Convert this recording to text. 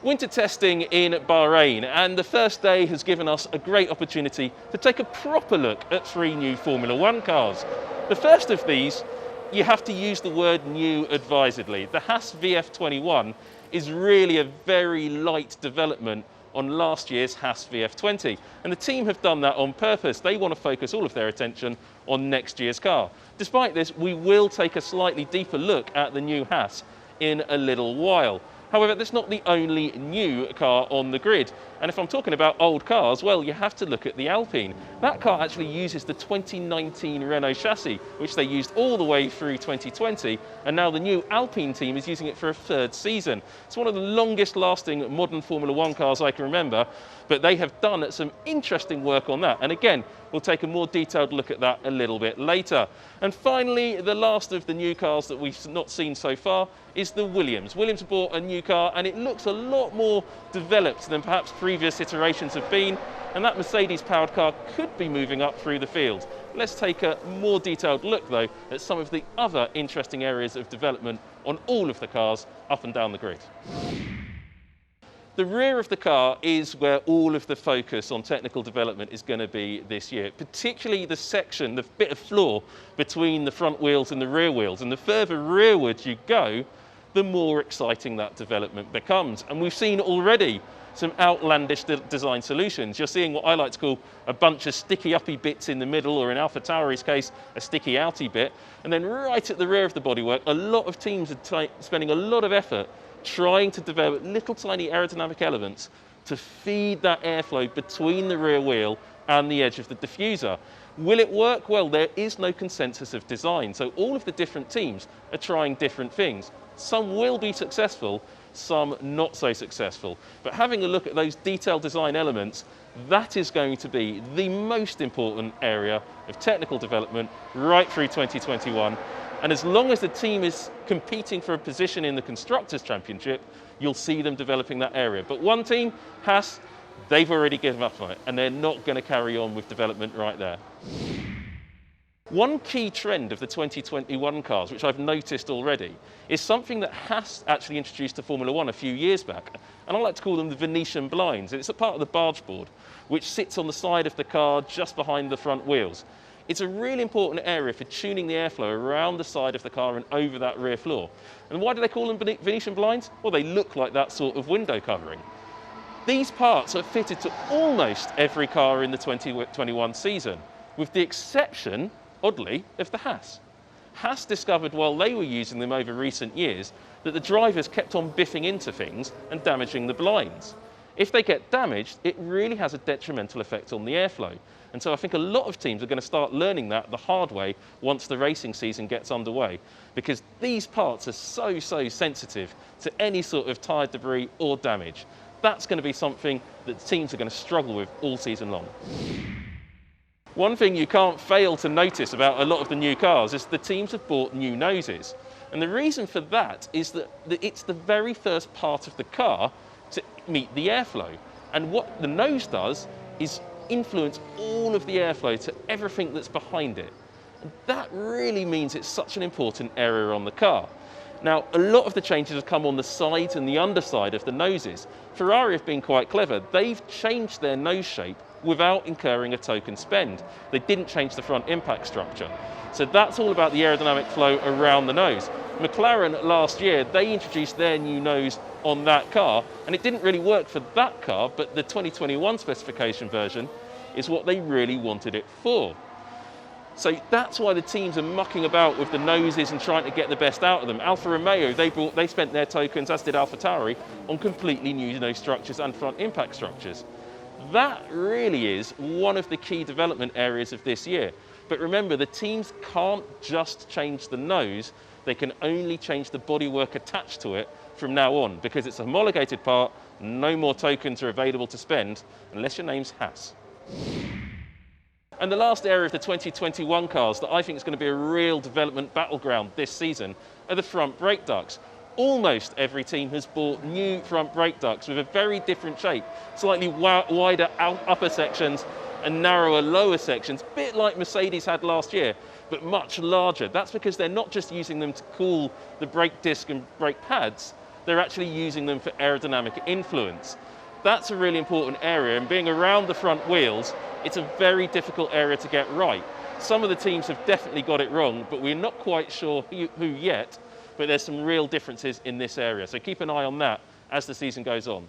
Winter testing in Bahrain, and the first day has given us a great opportunity to take a proper look at 3 new Formula One cars. The first of these, you have to use the word new advisedly. The Haas VF21 is really a very light development on last year's Haas VF20, and the team have done that on purpose. They want to focus all of their attention on next year's car. Despite this, we will take a slightly deeper look at the new Haas in a little while. However, that's not the only new car on the grid. And if I'm talking about old cars, well, you have to look at the Alpine. That car actually uses the 2019 Renault chassis, which they used all the way through 2020. And now the new Alpine team is using it for a 3rd season. It's one of the longest lasting modern Formula One cars I can remember, but they have done some interesting work on that. And again, we'll take a more detailed look at that a little bit later. And finally, the last of the new cars that we've not seen so far is the Williams. Williams bought a new car and it looks a lot more developed than perhaps previous iterations have been, and that Mercedes powered car could be moving up through the field. Let's take a more detailed look though at some of the other interesting areas of development on all of the cars up and down the grid. The rear of the car is where all of the focus on technical development is going to be this year, particularly the section, the bit of floor between the front wheels and the rear wheels. And the further rearward you go, the more exciting that development becomes. And we've seen already some outlandish design solutions. You're seeing what I like to call a bunch of sticky uppy bits in the middle, or in AlphaTauri's case, a sticky outy bit. And then right at the rear of the bodywork, a lot of teams are spending a lot of effort trying to develop little tiny aerodynamic elements to feed that airflow between the rear wheel and the edge of the diffuser. Will it work? Well, there is no consensus of design, so all of the different teams are trying different things. Some will be successful, some not so successful. But having a look at those detailed design elements, that is going to be the most important area of technical development right through 2021. And as long as the team is competing for a position in the Constructors' Championship, you'll see them developing that area. But one team, Haas, they've already given up on it, and they're not going to carry on with development right there. One key trend of the 2021 cars, which I've noticed already, is something that Haas actually introduced to Formula One a few years back, and I like to call them the Venetian Blinds. It's a part of the barge board, which sits on the side of the car just behind the front wheels. It's a really important area for tuning the airflow around the side of the car and over that rear floor. And why do they call them Venetian Blinds? Well, they look like that sort of window covering. These parts are fitted to almost every car in the 2021 season, with the exception, oddly, of the Haas. Haas discovered while they were using them over recent years that the drivers kept on biffing into things and damaging the blinds. If they get damaged, it really has a detrimental effect on the airflow. And so I think a lot of teams are going to start learning that the hard way once the racing season gets underway, because these parts are so sensitive to any sort of tyre debris or damage. That's going to be something that teams are going to struggle with all season long. One thing you can't fail to notice about a lot of the new cars is the teams have bought new noses. And the reason for that is that it's the very first part of the car to meet the airflow. And what the nose does is influence all of the airflow to everything that's behind it. And that really means it's such an important area on the car. Now, a lot of the changes have come on the sides and the underside of the noses. Ferrari have been quite clever. They've changed their nose shape without incurring a token spend. They didn't change the front impact structure. So that's all about the aerodynamic flow around the nose. McLaren last year, they introduced their new nose on that car, and it didn't really work for that car, but the 2021 specification version is what they really wanted it for. So that's why the teams are mucking about with the noses and trying to get the best out of them. Alfa Romeo, they spent their tokens, as did AlphaTauri, on completely new nose structures and front impact structures. That really is one of the key development areas of this year. But remember, the teams can't just change the nose, they can only change the bodywork attached to it from now on, because it's a homologated part, no more tokens are available to spend unless your name's Haas. And the last area of the 2021 cars that I think is going to be a real development battleground this season are the front brake ducts. Almost every team has bought new front brake ducts with a very different shape, slightly wider upper sections and narrower lower sections, a bit like Mercedes had last year, but much larger. That's because they're not just using them to cool the brake disc and brake pads, they're actually using them for aerodynamic influence. That's a really important area, and being around the front wheels, it's a very difficult area to get right. Some of the teams have definitely got it wrong, but we're not quite sure who yet, but there's some real differences in this area. So keep an eye on that as the season goes on.